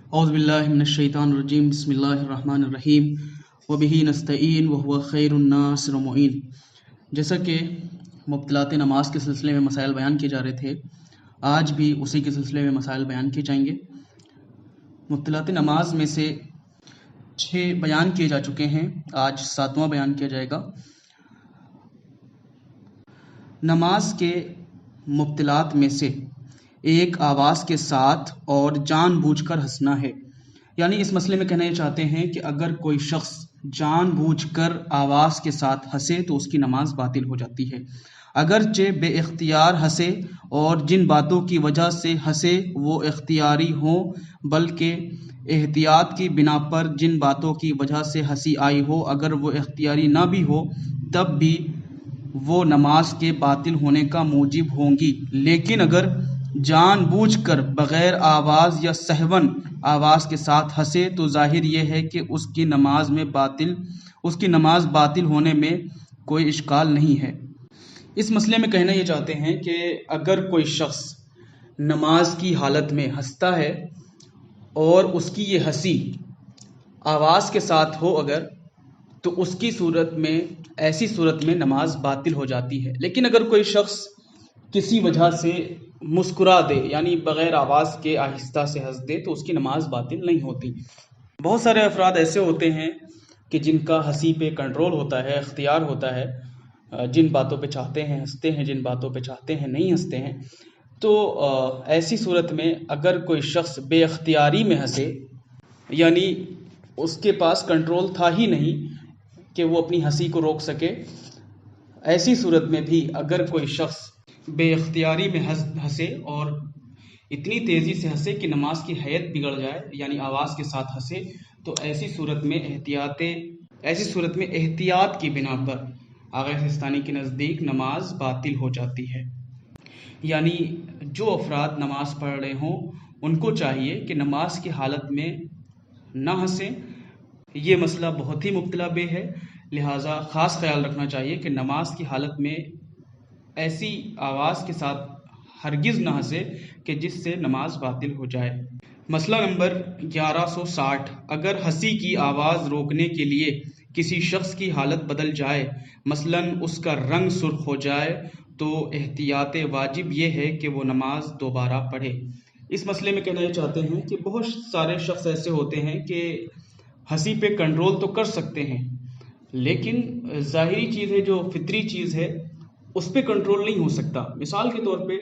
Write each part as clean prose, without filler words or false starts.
اعوذ باللہ من الشیطان الرجیم بسم اللہ الرحمن الرحیم وبہ نستعین وہو خیر الناصر المعین۔ جیسا کہ مبطلات نماز کے سلسلے میں مسائل بیان کیے جا رہے تھے، آج بھی اسی کے سلسلے میں مسائل بیان کیے جائیں گے۔ مبطلات نماز میں سے 6 بیان کیے جا چکے ہیں، آج 7واں بیان کیا جائے گا۔ نماز کے مبطلات میں سے ایک آواز کے ساتھ اور جان بوجھ کر ہنسنا ہے، یعنی اس مسئلے میں کہنا یہ چاہتے ہیں کہ اگر کوئی شخص جان بوجھ کر آواز کے ساتھ ہنسے تو اس کی نماز باطل ہو جاتی ہے، اگرچہ بے اختیار ہنسے اور جن باتوں کی وجہ سے ہنسے وہ اختیاری ہوں، بلکہ احتیاط کی بنا پر جن باتوں کی وجہ سے ہنسی آئی ہو اگر وہ اختیاری نہ بھی ہو تب بھی وہ نماز کے باطل ہونے کا موجب ہوں گی۔ لیکن اگر جان بوجھ کر بغیر آواز یا سہون آواز کے ساتھ ہنسے تو ظاہر یہ ہے کہ اس کی نماز باطل ہونے میں کوئی اشکال نہیں ہے۔ اس مسئلے میں کہنا یہ چاہتے ہیں کہ اگر کوئی شخص نماز کی حالت میں ہنستا ہے اور اس کی یہ ہنسی آواز کے ساتھ ہو اگر تو اس کی ایسی صورت میں نماز باطل ہو جاتی ہے۔ لیکن اگر کوئی شخص کسی وجہ سے مسکرا دے، یعنی بغیر آواز کے آہستہ سے ہنس دے، تو اس کی نماز باطل نہیں ہوتی۔ بہت سارے افراد ایسے ہوتے ہیں کہ جن کا ہنسی پہ کنٹرول ہوتا ہے، اختیار ہوتا ہے، جن باتوں پہ چاہتے ہیں ہنستے ہیں، جن باتوں پہ چاہتے ہیں نہیں ہنستے ہیں۔ تو ایسی صورت میں اگر کوئی شخص بے اختیاری میں ہنسے، یعنی اس کے پاس کنٹرول تھا ہی نہیں کہ وہ اپنی ہنسی کو روک سکے، ایسی صورت میں بھی اگر کوئی شخص بے اختیاری میں ہنسے اور اتنی تیزی سے ہنسے کہ نماز کی حیت بگڑ جائے، یعنی آواز کے ساتھ ہنسے، تو ایسی صورت میں احتیاط کی بنا پر آغا سستانی کے نزدیک نماز باطل ہو جاتی ہے۔ یعنی جو افراد نماز پڑھ رہے ہوں ان کو چاہیے کہ نماز کی حالت میں نہ ہنسیں۔ یہ مسئلہ بہت ہی مبتلا بے ہے، لہٰذا خاص خیال رکھنا چاہیے کہ نماز کی حالت میں ایسی آواز کے ساتھ ہرگز نہ ہنسے کہ جس سے نماز باطل ہو جائے۔ مسئلہ نمبر 1160، اگر ہنسی کی آواز روکنے کے لیے کسی شخص کی حالت بدل جائے، مثلاً اس کا رنگ سرخ ہو جائے، تو احتیاط واجب یہ ہے کہ وہ نماز دوبارہ پڑھے۔ اس مسئلے میں کہنا یہ چاہتے ہیں کہ بہت سارے شخص ایسے ہوتے ہیں کہ ہنسی پہ کنٹرول تو کر سکتے ہیں، لیکن ظاہری چیز ہے، جو فطری چیز ہے، اس پہ کنٹرول نہیں ہو سکتا۔ مثال کے طور پہ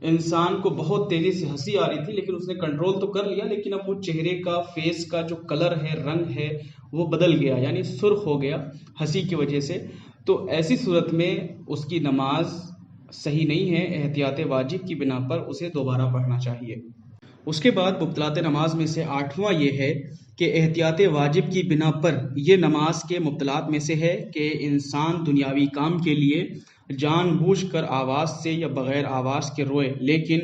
انسان کو بہت تیزی سے ہنسی آ رہی تھی، لیکن اس نے کنٹرول تو کر لیا، لیکن اب وہ چہرے کا، فیس کا جو کلر ہے، رنگ ہے، وہ بدل گیا، یعنی سرخ ہو گیا ہنسی کی وجہ سے۔ تو ایسی صورت میں اس کی نماز صحیح نہیں ہے، احتیاط واجب کی بنا پر اسے دوبارہ پڑھنا چاہیے۔ اس کے بعد مبطلات نماز میں سے 8واں یہ ہے کہ احتیاط واجب کی بنا پر یہ نماز کے مبطلات میں سے ہے کہ انسان دنیاوی کام کے لیے جان بوجھ کر آواز سے یا بغیر آواز کے روئے، لیکن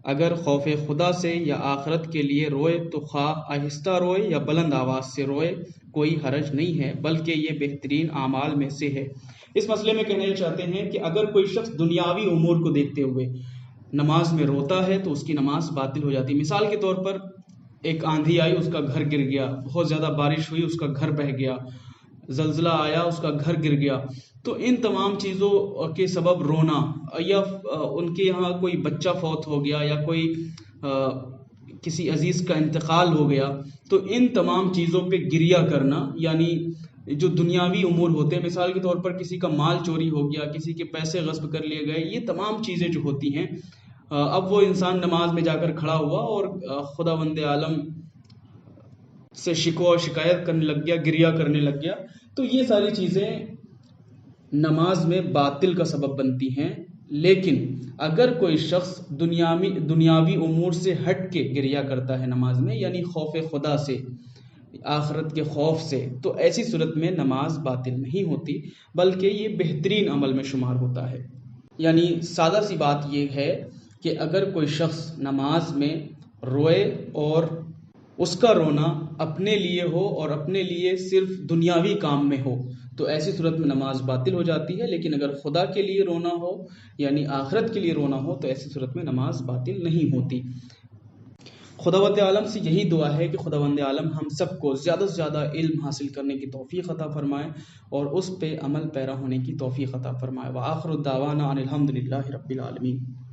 اگر خوف خدا سے یا آخرت کے لیے روئے تو خواہ آہستہ روئے یا بلند آواز سے روئے، کوئی حرج نہیں ہے، بلکہ یہ بہترین اعمال میں سے ہے۔ اس مسئلے میں کہنا یہ چاہتے ہیں کہ اگر کوئی شخص دنیاوی امور کو دیکھتے ہوئے نماز میں روتا ہے تو اس کی نماز باطل ہو جاتی ہے۔ مثال کے طور پر ایک آندھی آئی، اس کا گھر گر گیا، بہت زیادہ بارش ہوئی، اس کا گھر بہہ گیا، زلزلہ آیا، اس کا گھر گر گیا، تو ان تمام چیزوں کے سبب رونا، یا ان کے یہاں کوئی بچہ فوت ہو گیا، یا کوئی کسی عزیز کا انتقال ہو گیا، تو ان تمام چیزوں پہ گریہ کرنا، یعنی جو دنیاوی امور ہوتے ہیں، مثال کے طور پر کسی کا مال چوری ہو گیا، کسی کے پیسے غصب کر لیے گئے، یہ تمام چیزیں جو ہوتی ہیں، اب وہ انسان نماز میں جا کر کھڑا ہوا اور خداوند عالم سے شکوہ و شکایت کرنے لگ گیا، گریہ کرنے لگ گیا، تو یہ ساری چیزیں نماز میں باطل کا سبب بنتی ہیں۔ لیکن اگر کوئی شخص دنیاوی امور سے ہٹ کے گریہ کرتا ہے نماز میں، یعنی خوف خدا سے، آخرت کے خوف سے، تو ایسی صورت میں نماز باطل نہیں ہوتی، بلکہ یہ بہترین عمل میں شمار ہوتا ہے۔ یعنی سادہ سی بات یہ ہے کہ اگر کوئی شخص نماز میں روئے اور اس کا رونا اپنے لیے ہو اور اپنے لیے صرف دنیاوی کام میں ہو تو ایسی صورت میں نماز باطل ہو جاتی ہے، لیکن اگر خدا کے لیے رونا ہو، یعنی آخرت کے لیے رونا ہو، تو ایسی صورت میں نماز باطل نہیں ہوتی۔ خداوند عالم سے یہی دعا ہے کہ خداوند عالم ہم سب کو زیادہ سے زیادہ علم حاصل کرنے کی توفیق عطا فرمائے اور اس پہ عمل پیرا ہونے کی توفیق عطا فرمائے۔ وآخر الدعوانا ان الحمد للہ رب العالمین۔